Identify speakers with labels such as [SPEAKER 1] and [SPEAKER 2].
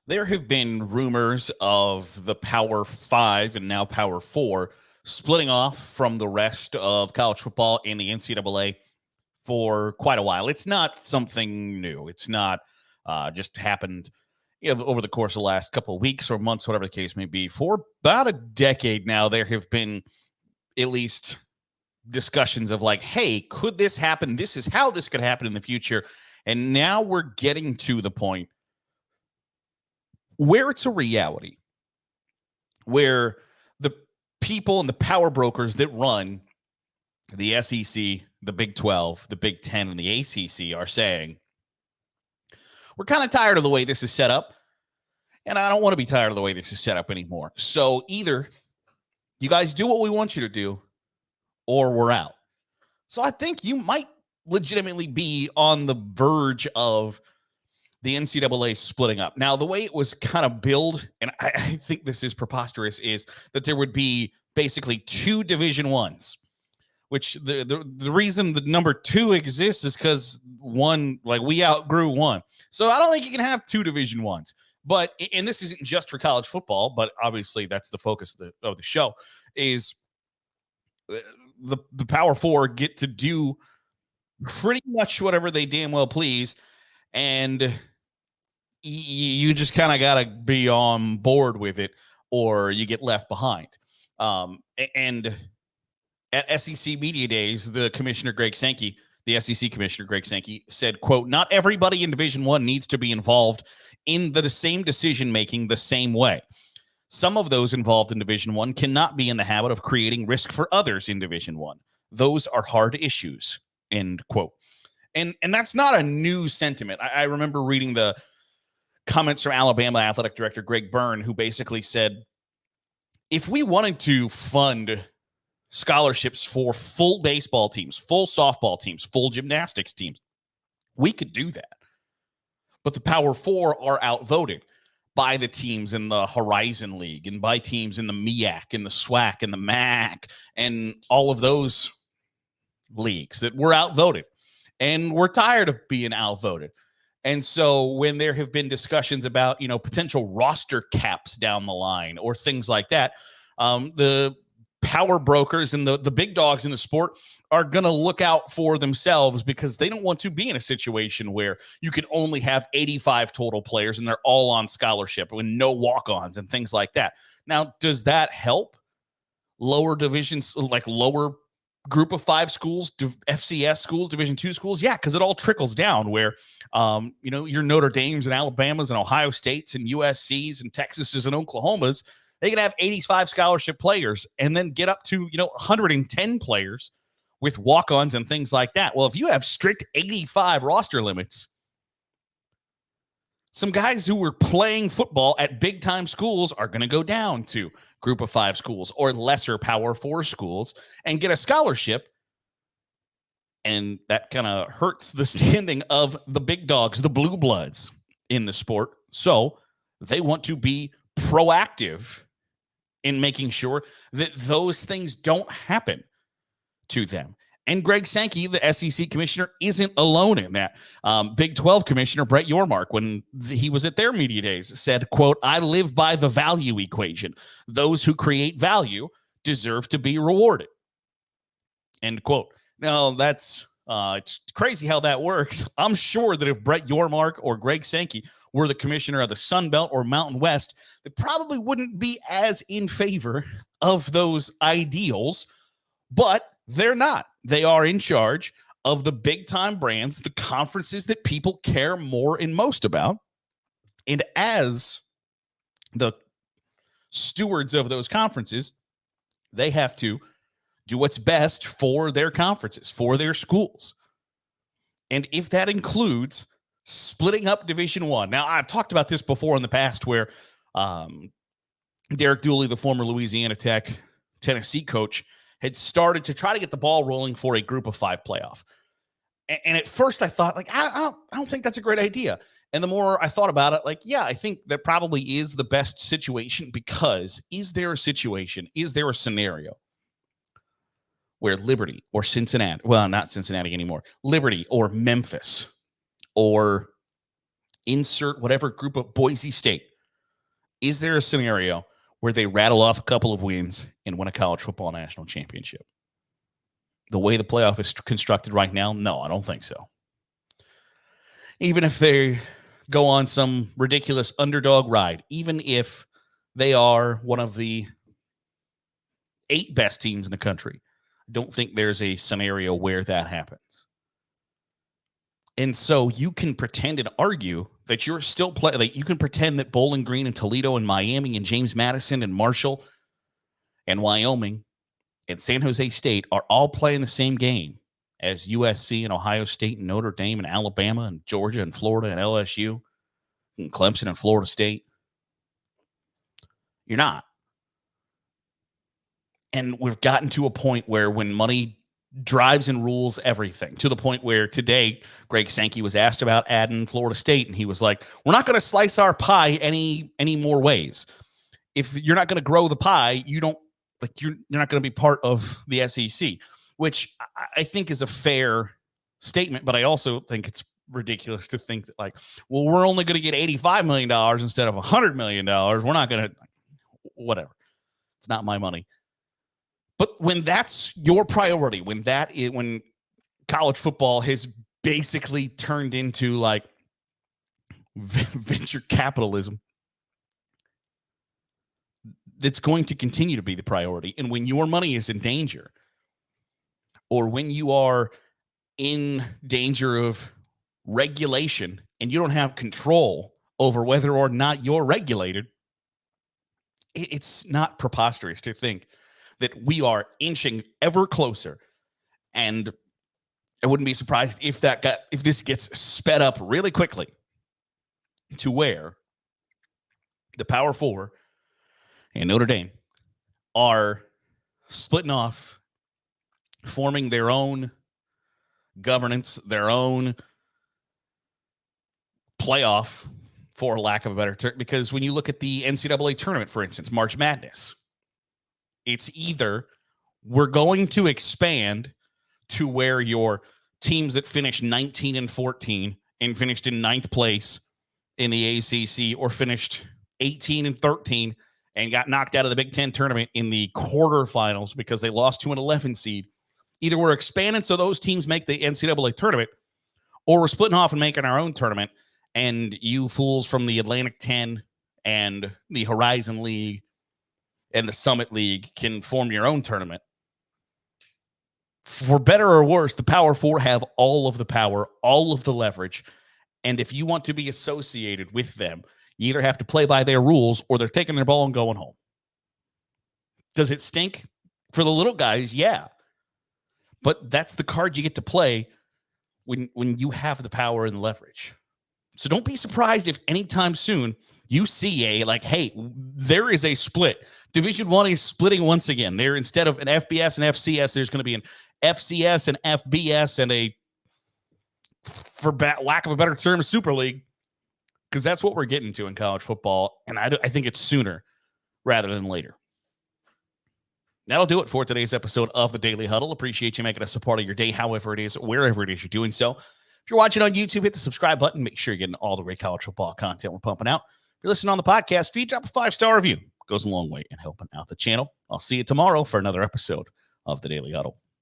[SPEAKER 1] There have been rumors of the Power Five and now Power Four splitting off from the rest of college football in the NCAA for quite a while. It's not something new. It's not just happened over the course of the last couple of weeks or months, whatever the case may be. For about a decade now, there have been at least discussions of like, hey, could this happen? This is how this could happen in the future. And now we're getting to the point where it's a reality, where the people and the power brokers that run the SEC, the Big 12, the Big 10, and the ACC are saying, we're kind of tired of the way this is set up, and I don't want to be tired of the way this is set up anymore. So either you guys do what we want you to do, or we're out. So I think you might legitimately be on the verge of the NCAA splitting up. Now, the way it was kind of billed, and I think this is preposterous, is that there would be basically two Division Ones, which the reason the number two exists is because one, like we outgrew one. So I don't think you can have two Division Ones. But, and this isn't just for college football, but obviously that's the focus of the show, is the Power Four get to do pretty much whatever they damn well please, and you just kind of got to be on board with it, or you get left behind. And at SEC Media Days, the commissioner, Greg Sankey, the SEC commissioner, Greg Sankey, said, quote, "Not everybody in Division I needs to be involved in the same decision-making the same way. Some of those involved in Division I cannot be in the habit of creating risk for others in Division I. Those are hard issues," end quote. And that's not a new sentiment. I remember reading the comments from Alabama athletic director Greg Byrne, who basically said, if we wanted to fund scholarships for full baseball teams, full softball teams, full gymnastics teams, we could do that. But the Power Four are outvoted by the teams in the Horizon League and by teams in the MEAC and the SWAC and the MAC and all of those leagues that were outvoted. And we're tired of being outvoted. And so when there have been discussions about, potential roster caps down the line or things like that, the power brokers and the big dogs in the sport are going to look out for themselves, because they don't want to be in a situation where you can only have 85 total players and they're all on scholarship with no walk-ons and things like that. Now, does that help lower divisions, like lower group of five schools, FCS schools, Division II schools? Yeah, because it all trickles down where, your Notre Dames and Alabamas and Ohio States and USCs and Texases and Oklahomas, they can have 85 scholarship players and then get up to, 110 players with walk-ons and things like that. Well, if you have strict 85 roster limits, some guys who were playing football at big-time schools are going to go down to group of five schools or lesser Power Four schools and get a scholarship. And that kind of hurts the standing of the big dogs, the blue bloods in the sport. So they want to be proactive in making sure that those things don't happen to them. And Greg Sankey, the SEC commissioner, isn't alone in that. Big 12 commissioner Brett Yormark, when he was at their media days, said, quote, "I live by the value equation. Those who create value deserve to be rewarded," end quote. Now, that's it's crazy how that works. I'm sure that if Brett Yormark or Greg Sankey were the commissioner of the Sun Belt or Mountain West, they probably wouldn't be as in favor of those ideals, but they're not. They are in charge of the big-time brands, the conferences that people care more and most about. And as the stewards of those conferences, they have to do what's best for their conferences, for their schools. And if that includes splitting up Division I. Now, I've talked about this before in the past where Derek Dooley, the former Louisiana Tech Tennessee coach, had started to try to get the ball rolling for a group of five playoff. And at first I thought, I don't think that's a great idea. And the more I thought about it, I think that probably is the best situation, because is there a scenario where Liberty or Cincinnati, well, not Cincinnati anymore, Liberty or Memphis or insert whatever group of Boise State, Is there a scenario where they rattle off a couple of wins and win a college football national championship? The way the playoff is constructed right now, no, I don't think so. Even if they go on some ridiculous underdog ride, even if they are one of the 8 best teams in the country, I don't think there's a scenario where that happens. And so you can pretend and argue that you're still playing. Like you can pretend that Bowling Green and Toledo and Miami and James Madison and Marshall and Wyoming and San Jose State are all playing the same game as USC and Ohio State and Notre Dame and Alabama and Georgia and Florida and LSU and Clemson and Florida State. You're not. And we've gotten to a point where when money drives and rules everything, to the point where today Greg Sankey was asked about adding Florida State, and he was like, we're not going to slice our pie any more ways. If you're not going to grow the pie, you're not going to be part of the SEC, which I think is a fair statement, but I also think it's ridiculous to think that, like, well, we're only going to get $85 million instead of $100 million. We're not going to, whatever. It's not my money. But when that's your priority, when college football has basically turned into like venture capitalism, that's going to continue to be the priority. And when your money is in danger, or when you are in danger of regulation and you don't have control over whether or not you're regulated, it's not preposterous to think that we are inching ever closer. And I wouldn't be surprised if this gets sped up really quickly to where the Power Four and Notre Dame are splitting off, forming their own governance, their own playoff, for lack of a better term. Because when you look at the NCAA tournament, for instance, March Madness, it's either we're going to expand to where your teams that finished 19-14 and finished in 9th place in the ACC, or finished 18-13 and got knocked out of the Big Ten tournament in the quarterfinals because they lost to an 11 seed. Either we're expanding so those teams make the NCAA tournament, or we're splitting off and making our own tournament, and you fools from the Atlantic 10 and the Horizon League and the Summit League can form your own tournament. For better or worse, the Power Four have all of the power, all of the leverage. And if you want to be associated with them, you either have to play by their rules or they're taking their ball and going home. Does it stink for the little guys? Yeah. But that's the card you get to play when you have the power and the leverage. So don't be surprised if anytime soon you see hey, there is a split. Division I is splitting once again. There, instead of an FBS and FCS, there's going to be an FCS and FBS and for lack of a better term, Super League, because that's what we're getting to in college football. And I think it's sooner rather than later. That'll do it for today's episode of the Daily Huddle. Appreciate you making us a part of your day, however it is, wherever it is you're doing so. If you're watching on YouTube, hit the subscribe button. Make sure you're getting all the great college football content we're pumping out. If you're listening on the podcast feed, drop a 5-star review. It goes a long way in helping out the channel. I'll see you tomorrow for another episode of the Daily Huddle.